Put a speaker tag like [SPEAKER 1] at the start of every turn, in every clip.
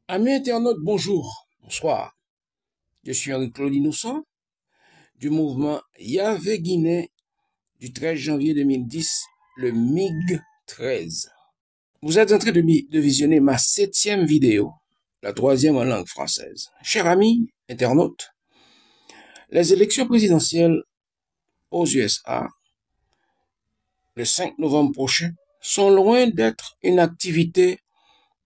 [SPEAKER 1] Amis internautes, bonjour, bonsoir. Je suis Henri-Claude Innocent du mouvement Yahvé Guinée du 13 janvier 2010, le MIG 13. Vous êtes en train de visionner ma 7e vidéo, la 3e en langue française. Chers amis internautes, les élections présidentielles aux USA, le 5 novembre prochain, sont loin d'être une activité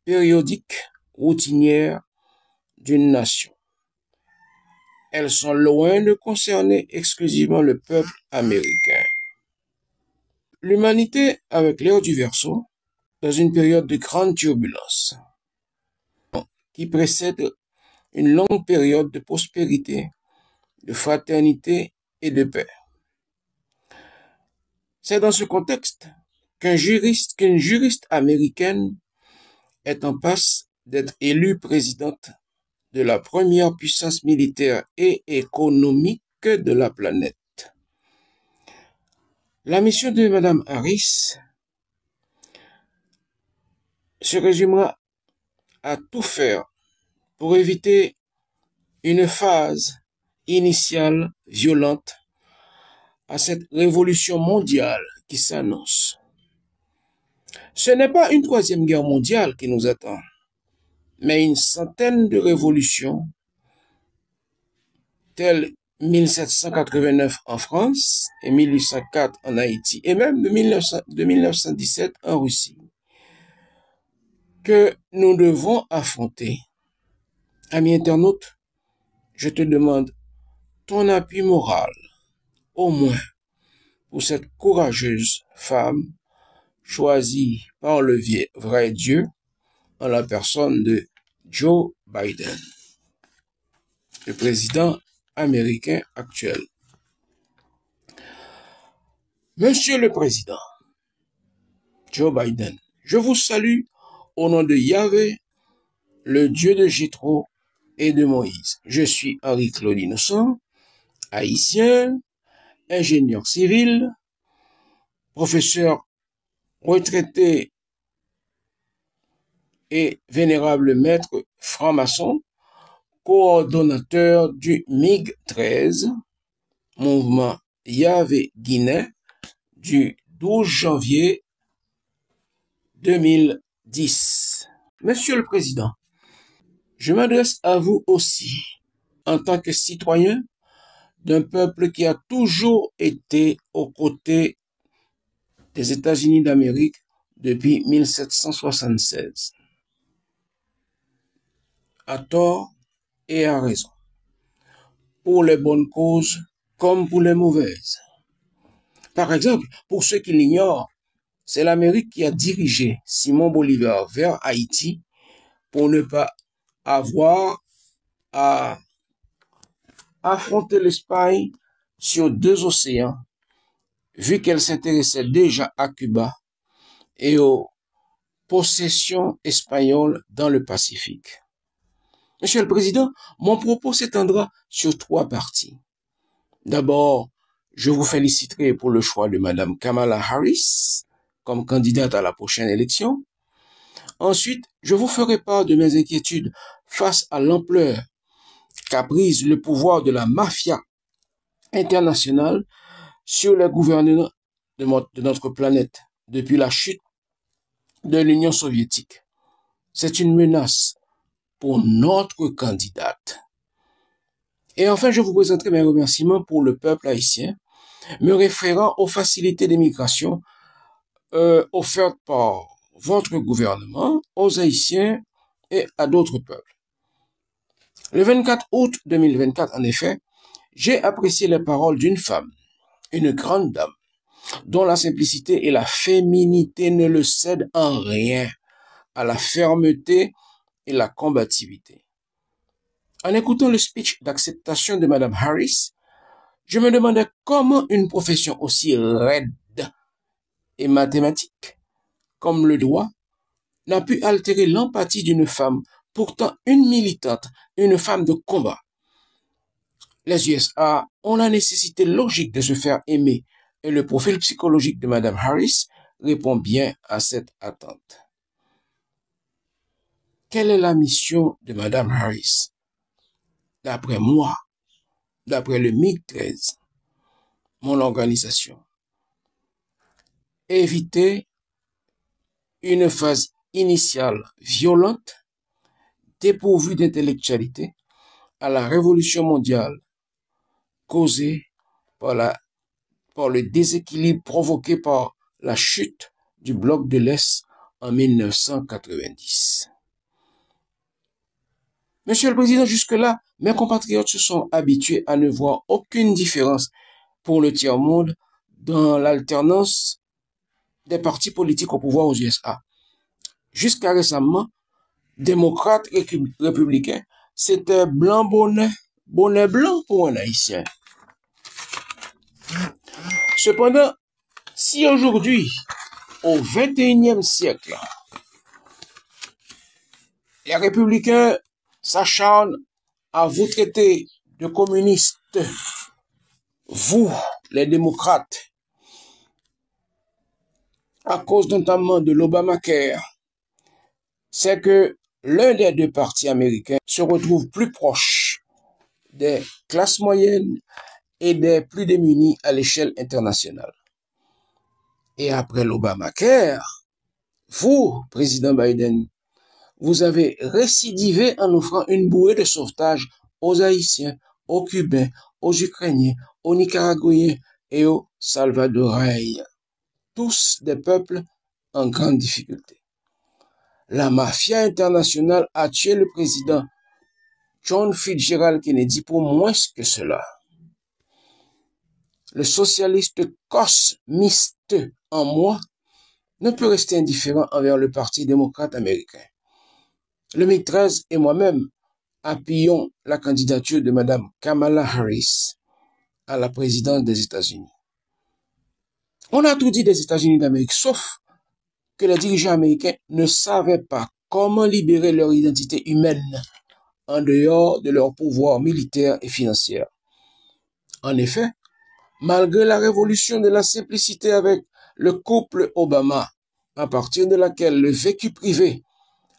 [SPEAKER 1] périodique, routinière d'une nation. Elles sont loin de concerner exclusivement le peuple américain. L'humanité, avec l'ère du Verseau, dans une période de grande turbulence, qui précède une longue période de prospérité, de fraternité et de paix. C'est dans ce contexte qu'une juriste américaine est en passe d'être élue présidente de la première puissance militaire et économique de la planète. La mission de Mme Harris se résumera à tout faire pour éviter une phase initiale violente à cette révolution mondiale qui s'annonce. Ce n'est pas une 3e guerre mondiale qui nous attend, mais une centaine de révolutions, telles 1789 en France et 1804 en Haïti, et même de 1917 en Russie, que nous devons affronter. Amis internautes, je te demande ton appui moral, au moins, pour cette courageuse femme choisie par le vrai Dieu en la personne de Joe Biden, le président américain actuel. Monsieur le Président Joe Biden, je vous salue au nom de Yahvé, le Dieu de Jéthro et de Moïse. Je suis Henri-Claude Innocent, haïtien, ingénieur civil, professeur retraité et vénérable maître franc-maçon, coordonnateur du MIG 13, mouvement Yahvé Guinée, du 12 janvier 2010. Monsieur le Président, je m'adresse à vous aussi en tant que citoyen d'un peuple qui a toujours été aux côtés des États-Unis d'Amérique depuis 1776. À tort et à raison, pour les bonnes causes comme pour les mauvaises. Par exemple, pour ceux qui l'ignorent, c'est l'Amérique qui a dirigé Simon Bolivar vers Haïti pour ne pas avoir à affronter l'Espagne sur 2 océans, vu qu'elle s'intéressait déjà à Cuba et aux possessions espagnoles dans le Pacifique. Monsieur le Président, mon propos s'étendra sur 3 parties. D'abord, je vous féliciterai pour le choix de Mme Kamala Harris comme candidate à la prochaine élection. Ensuite, je vous ferai part de mes inquiétudes face à l'ampleur qu'a prise le pouvoir de la mafia internationale sur les gouvernements de notre planète depuis la chute de l'Union soviétique. C'est une menace pour notre candidate. Et enfin, je vous présenterai mes remerciements pour le peuple haïtien, me référant aux facilités d'immigration offertes par votre gouvernement aux Haïtiens et à d'autres peuples. Le 24 août 2024, en effet, j'ai apprécié les paroles d'une femme, une grande dame, dont la simplicité et la féminité ne le cèdent en rien à la fermeté et la combativité. En écoutant le speech d'acceptation de Mme Harris, je me demandais comment une profession aussi raide et mathématique comme le droit n'a pu altérer l'empathie d'une femme, pourtant une militante, une femme de combat. Les USA ont la nécessité logique de se faire aimer et le profil psychologique de Mme Harris répond bien à cette attente. quelle est la mission de Mme Harris? D'après moi, d'après le MiG-13, mon organisation, éviter une phase initiale violente, dépourvue d'intellectualité, à la révolution mondiale causée par le déséquilibre provoqué par la chute du bloc de l'Est en 1990. Monsieur le Président, jusque-là, mes compatriotes se sont habitués à ne voir aucune différence pour le tiers-monde dans l'alternance des partis politiques au pouvoir aux USA. Jusqu'à récemment, démocrates et républicains, c'était blanc bonnet, bonnet blanc pour un Haïtien. Cependant, si aujourd'hui, au XXIe siècle, les républicains s'acharnent à vous traiter de communistes, vous, les démocrates, à cause notamment de l'Obamacare, c'est que l'un des deux partis américains se retrouve plus proche des classes moyennes et des plus démunis à l'échelle internationale. Et après l'Obamacare, vous, président Biden, vous avez récidivé en offrant une bouée de sauvetage aux Haïtiens, aux Cubains, aux Ukrainiens, aux Nicaraguayens et aux Salvadorais, tous des peuples en grande difficulté. La mafia internationale a tué le président John Fitzgerald Kennedy pour moins que cela. Le socialiste cosmiste en moi ne peut rester indifférent envers le Parti démocrate américain. Le MiG-13 et moi-même appuyons la candidature de Mme Kamala Harris à la présidence des États-Unis. On a tout dit des États-Unis d'Amérique, sauf que les dirigeants américains ne savaient pas comment libérer leur identité humaine en dehors de leur pouvoir militaire et financier. En effet, malgré la révolution de la simplicité avec le couple Obama, à partir de laquelle le vécu privé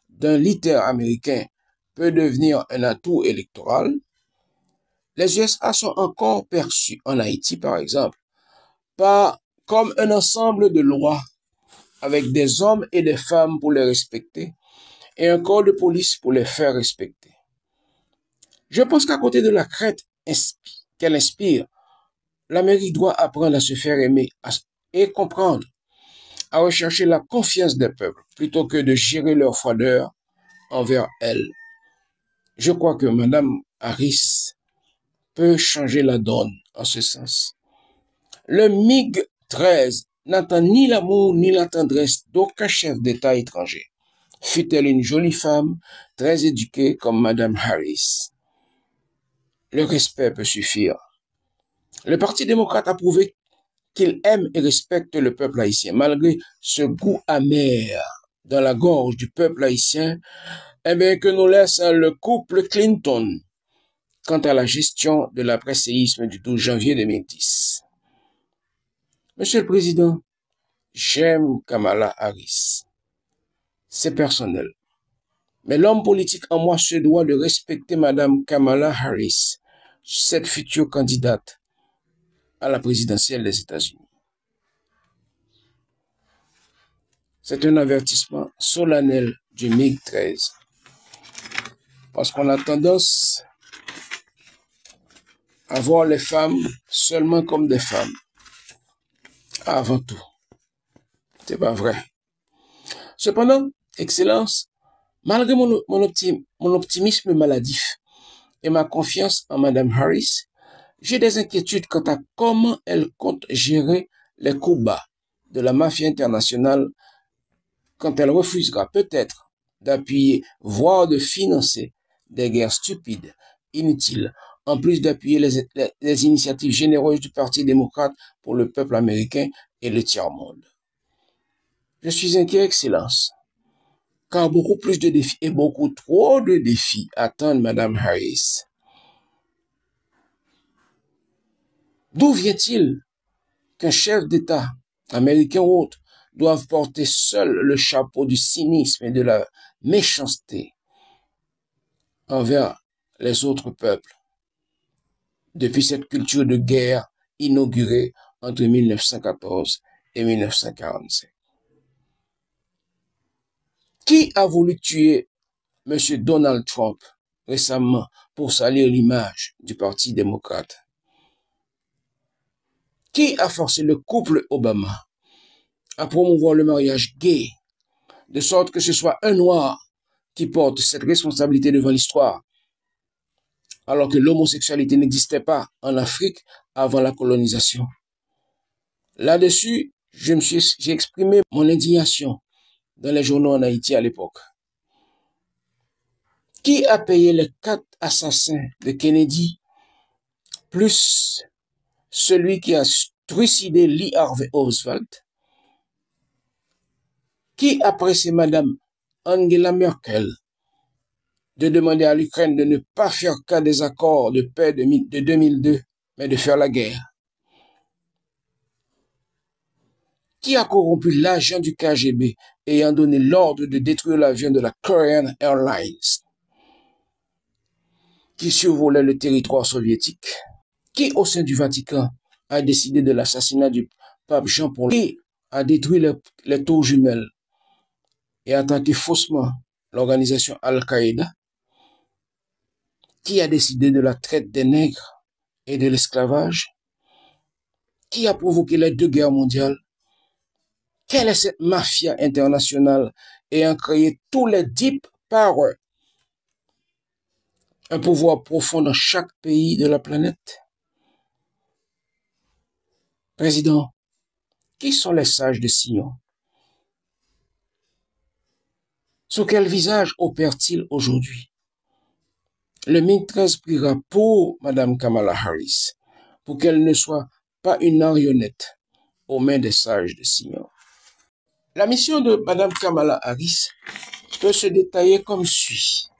[SPEAKER 1] d'un leader américain peut devenir un atout électoral, les USA sont encore perçus en Haïti, par exemple, comme un ensemble de lois avec des hommes et des femmes pour les respecter et un corps de police pour les faire respecter. Je pense qu'à côté de la crainte qu'elle inspire, l'Amérique doit apprendre à se faire aimer et comprendre, à rechercher la confiance des peuples plutôt que de gérer leur froideur envers elle. Je crois que Mme Harris peut changer la donne en ce sens. Le MiG-13 n'attend ni l'amour ni la tendresse d'aucun chef d'État étranger, fût-elle une jolie femme très éduquée comme Mme Harris. Le respect peut suffire. Le Parti démocrate a prouvé qu'il aime et respecte le peuple haïtien, malgré ce goût amer dans la gorge du peuple haïtien, que nous laisse le couple Clinton quant à la gestion de l'après-séisme du 12 janvier 2010. Monsieur le Président, j'aime Kamala Harris. C'est personnel. Mais l'homme politique en moi se doit de respecter Mme Kamala Harris, cette future candidate à la présidentielle des États-Unis. C'est un avertissement solennel du MiG-13. Parce qu'on a tendance à voir les femmes seulement comme des femmes. Avant tout. C'est pas vrai. Cependant, Excellence, malgré mon optimisme maladif et ma confiance en Mme Harris, j'ai des inquiétudes quant à comment elle compte gérer les coups bas de la mafia internationale quand elle refusera peut-être d'appuyer, voire de financer des guerres stupides, inutiles, en plus d'appuyer les initiatives généreuses du Parti démocrate pour le peuple américain et le tiers-monde. Je suis inquiet, Excellence, car beaucoup plus de défis et beaucoup trop de défis attendent Mme Harris. D'où vient-il qu'un chef d'État, américain ou autre, doive porter seul le chapeau du cynisme et de la méchanceté envers les autres peuples depuis cette culture de guerre inaugurée entre 1914 et 1945. Qui a voulu tuer M. Donald Trump récemment pour salir l'image du Parti démocrate? Qui a forcé le couple Obama à promouvoir le mariage gay, de sorte que ce soit un noir qui porte cette responsabilité devant l'histoire, alors que l'homosexualité n'existait pas en Afrique avant la colonisation? Là-dessus, j'ai exprimé mon indignation dans les journaux en Haïti à l'époque. Qui a payé les 4 assassins de Kennedy, plus celui qui a trucidé Lee Harvey Oswald? Qui a pressé Madame Angela Merkel de demander à l'Ukraine de ne pas faire cas des accords de paix de 2002, mais de faire la guerre? Qui a corrompu l'agent du KGB ayant donné l'ordre de détruire l'avion de la Korean Airlines qui survolait le territoire soviétique? Qui, au sein du Vatican, a décidé de l'assassinat du pape Jean-Paul? Qui a détruit les tours jumelles et attaqué faussement l'organisation Al-Qaïda? Qui a décidé de la traite des nègres et de l'esclavage? Qui a provoqué les 2 guerres mondiales? Quelle est cette mafia internationale ayant créé tous les deep power, un pouvoir profond dans chaque pays de la planète? Président, qui sont les sages de Sion? Sous quel visage opèrent-ils aujourd'hui? Le MiG-13 priera pour Mme Kamala Harris, pour qu'elle ne soit pas une marionnette aux mains des sages de Sion. La mission de Mme Kamala Harris peut se détailler comme suit.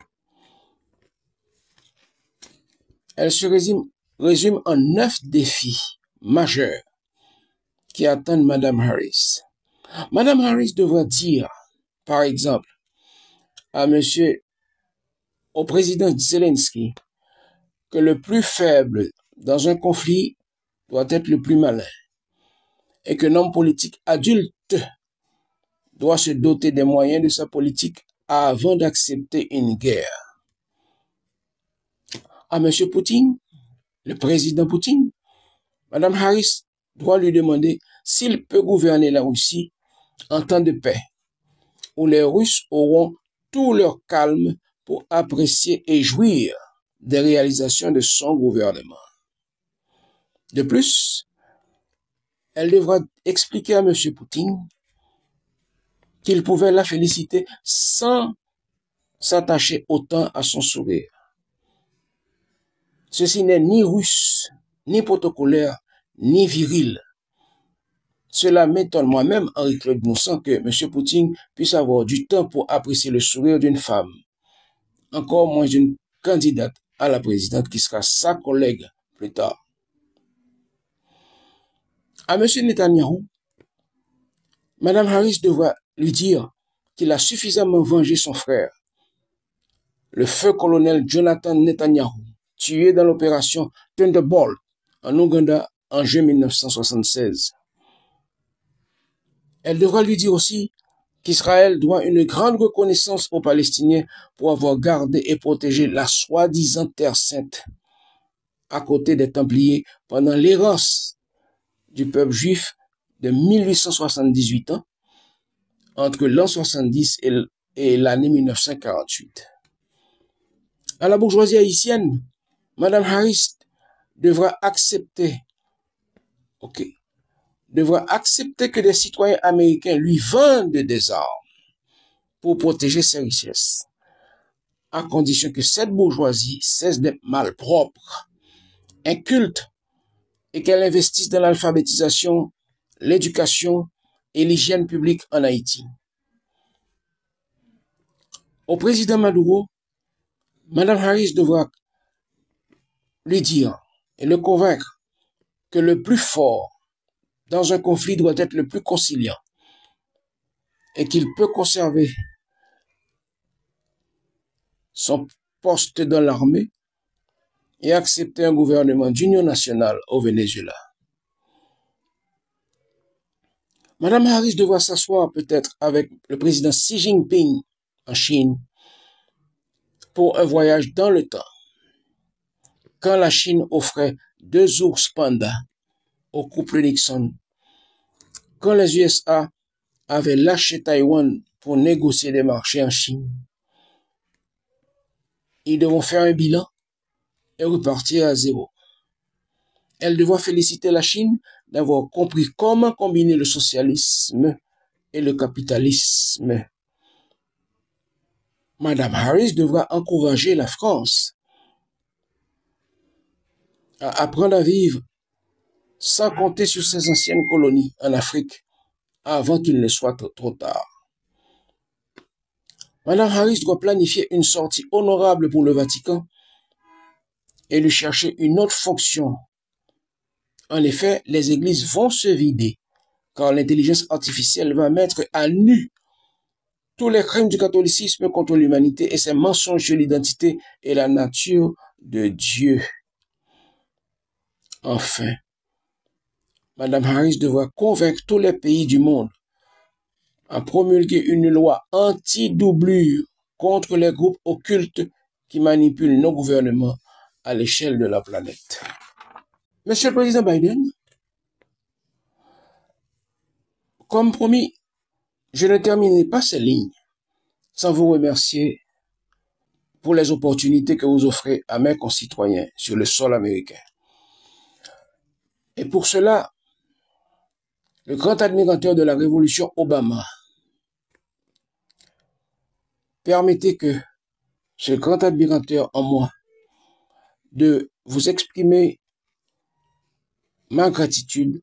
[SPEAKER 1] Elle se résume en 9 défis majeurs qui attendent Mme Harris. Mme Harris devra dire, par exemple, au président Zelensky, que le plus faible dans un conflit doit être le plus malin et qu'un homme politique adulte doit se doter des moyens de sa politique avant d'accepter une guerre. À M. Poutine, le président Poutine, Mme Harris doit lui demander s'il peut gouverner la Russie en temps de paix, où les Russes auront tout leur calme pour apprécier et jouir des réalisations de son gouvernement. De plus, elle devra expliquer à M. Poutine qu'il pouvait la féliciter sans s'attacher autant à son sourire. Ceci n'est ni russe, ni protocolaire, ni viril. Cela m'étonne moi-même, Henri-Claude Moussan, que M. Poutine puisse avoir du temps pour apprécier le sourire d'une femme, encore moins d'une candidate à la présidente qui sera sa collègue plus tard. À M. Netanyahou, Mme Harris devra lui dire qu'il a suffisamment vengé son frère, le feu colonel Jonathan Netanyahou, tué dans l'opération Thunderbolt en Ouganda en juin 1976. Elle devra lui dire aussi qu'Israël doit une grande reconnaissance aux Palestiniens pour avoir gardé et protégé la soi-disant Terre Sainte à côté des Templiers pendant l'errance du peuple juif de 1878 ans, entre l'an 70 et l'année 1948. À la bourgeoisie haïtienne, Mme Harris devra accepter que des citoyens américains lui vendent des armes pour protéger ses richesses, à condition que cette bourgeoisie cesse d'être malpropre, inculte, et qu'elle investisse dans l'alphabétisation, l'éducation et l'hygiène publique en Haïti. Au président Maduro, Mme Harris devra lui dire et le convaincre que le plus fort dans un conflit doit être le plus conciliant et qu'il peut conserver son poste dans l'armée et accepter un gouvernement d'union nationale au Venezuela. Madame Harris devra s'asseoir peut-être avec le président Xi Jinping en Chine pour un voyage dans le temps, quand la Chine offrait 2 ours pandas au couple Nixon, quand les USA avaient lâché Taïwan pour négocier des marchés en Chine. Ils devront faire un bilan et repartir à zéro. Elle devra féliciter la Chine d'avoir compris comment combiner le socialisme et le capitalisme. Madame Harris devra encourager la France à apprendre à vivre sans compter sur ses anciennes colonies en Afrique avant qu'il ne soit trop tard. Madame Harris doit planifier une sortie honorable pour le Vatican et lui chercher une autre fonction. En effet, les églises vont se vider car l'intelligence artificielle va mettre à nu tous les crimes du catholicisme contre l'humanité et ses mensonges sur l'identité et la nature de Dieu. Enfin, Madame Harris devra convaincre tous les pays du monde à promulguer une loi anti-doublure contre les groupes occultes qui manipulent nos gouvernements à l'échelle de la planète. Monsieur le Président Biden, comme promis, je ne terminerai pas ces lignes sans vous remercier pour les opportunités que vous offrez à mes concitoyens sur le sol américain. Et pour cela, le grand admirateur de la révolution Obama, permettez que ce grand admirateur en moi de vous exprimer ma gratitude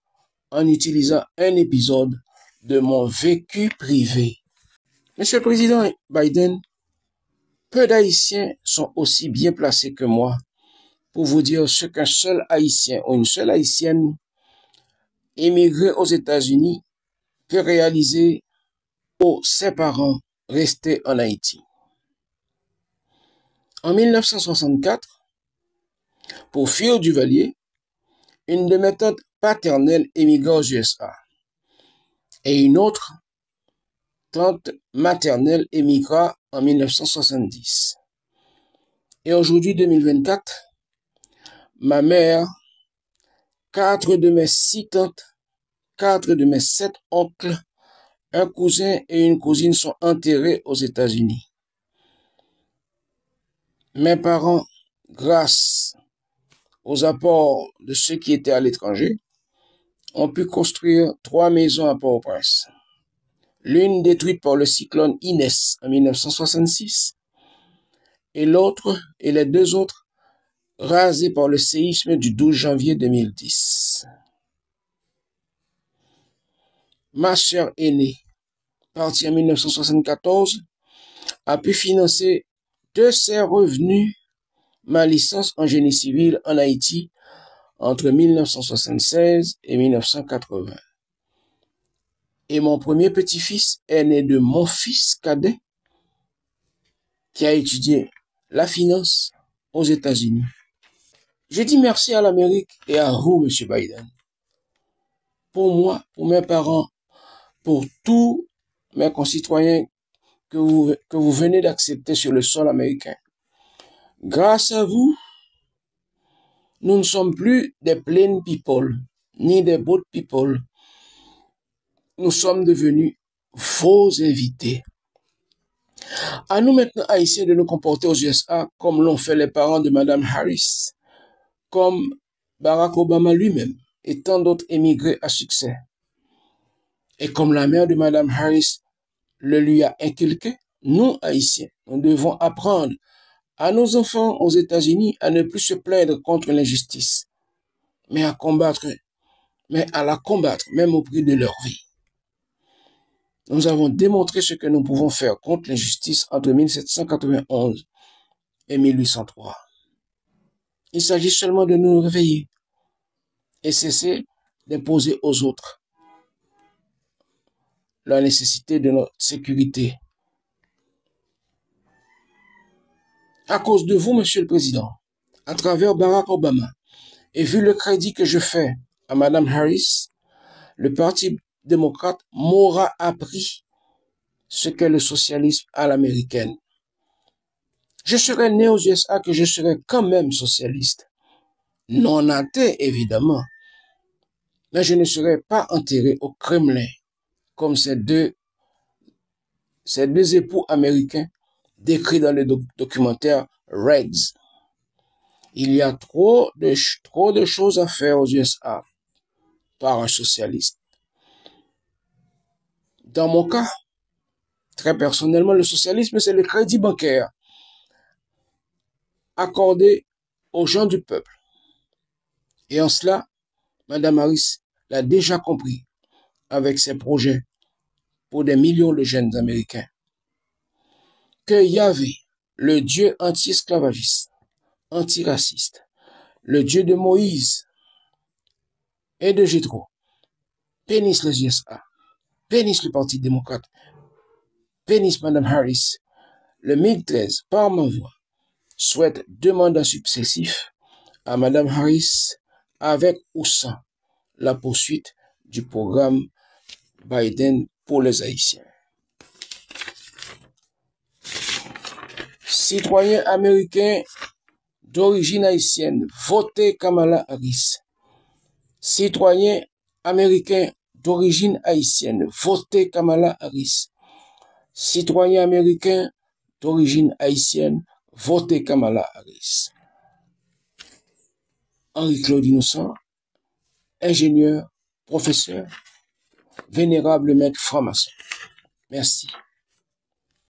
[SPEAKER 1] en utilisant un épisode de mon vécu privé. Monsieur le Président Biden, peu d'Haïtiens sont aussi bien placés que moi pour vous dire ce qu'un seul Haïtien ou une seule Haïtienne émigré aux États-Unis peut réaliser pour ses parents restés en Haïti. En 1964, pour Phil Duvalier, une de mes tantes paternelles émigra aux USA et une autre tante maternelle émigra en 1970. Et aujourd'hui, 2024, ma mère, 4 de mes 6 tantes, 4 de mes 7 oncles, un cousin et une cousine sont enterrés aux États-Unis. Mes parents, grâce aux apports de ceux qui étaient à l'étranger, ont pu construire 3 maisons à Port-au-Prince. L'une détruite par le cyclone Inès en 1966 et l'autre et les 2 autres rasées par le séisme du 12 janvier 2010. Ma sœur aînée, partie en 1974, a pu financer de ses revenus ma licence en génie civil en Haïti entre 1976 et 1980. Et mon premier petit-fils est né de mon fils cadet qui a étudié la finance aux États-Unis. Je dis merci à l'Amérique et à vous, M. Biden, pour moi, pour mes parents, pour tous mes concitoyens que vous venez d'accepter sur le sol américain. Grâce à vous, nous ne sommes plus des plain people, ni des boat people. Nous sommes devenus vos invités. À nous maintenant, Haïtiens, de nous comporter aux USA comme l'ont fait les parents de Mme Harris, comme Barack Obama lui-même et tant d'autres émigrés à succès. Et comme la mère de Mme Harris le lui a inculqué, nous, Haïtiens, nous devons apprendre à nos enfants aux États-Unis à ne plus se plaindre contre l'injustice, mais à la combattre, même au prix de leur vie. Nous avons démontré ce que nous pouvons faire contre l'injustice entre 1791 et 1803. Il s'agit seulement de nous réveiller et cesser d'imposer aux autres la nécessité de notre sécurité. à cause de vous, Monsieur le Président, à travers Barack Obama, et vu le crédit que je fais à Madame Harris, le Parti démocrate m'aura appris ce qu'est le socialisme à l'américaine. Je serais né aux USA que je serais quand même socialiste. Non athée, évidemment. Mais je ne serais pas enterré au Kremlin comme ces deux époux américains décrits dans le documentaire Reds. Il y a trop de choses à faire aux USA par un socialiste. Dans mon cas, très personnellement, le socialisme, c'est le crédit bancaire accordé aux gens du peuple. Et en cela, Mme Harris l'a déjà compris avec ses projets pour des millions de jeunes Américains. Que Yahvé, le Dieu anti-esclavagiste, antiraciste, le Dieu de Moïse et de Jétro, bénisse les USA, bénisse le Parti démocrate, bénisse Mme Harris. Le 1013, par ma voix, souhaite 2 mandats successifs à Mme Harris avec ou sans la poursuite du programme Biden pour les Haïtiens. Citoyens américains d'origine haïtienne, votez Kamala Harris. Citoyens américains d'origine haïtienne, votez Kamala Harris. Citoyens américains d'origine haïtienne, votez Kamala Harris. Henri-Claude Innocent, ingénieur, professeur, vénérable maître franc-maçon. Merci.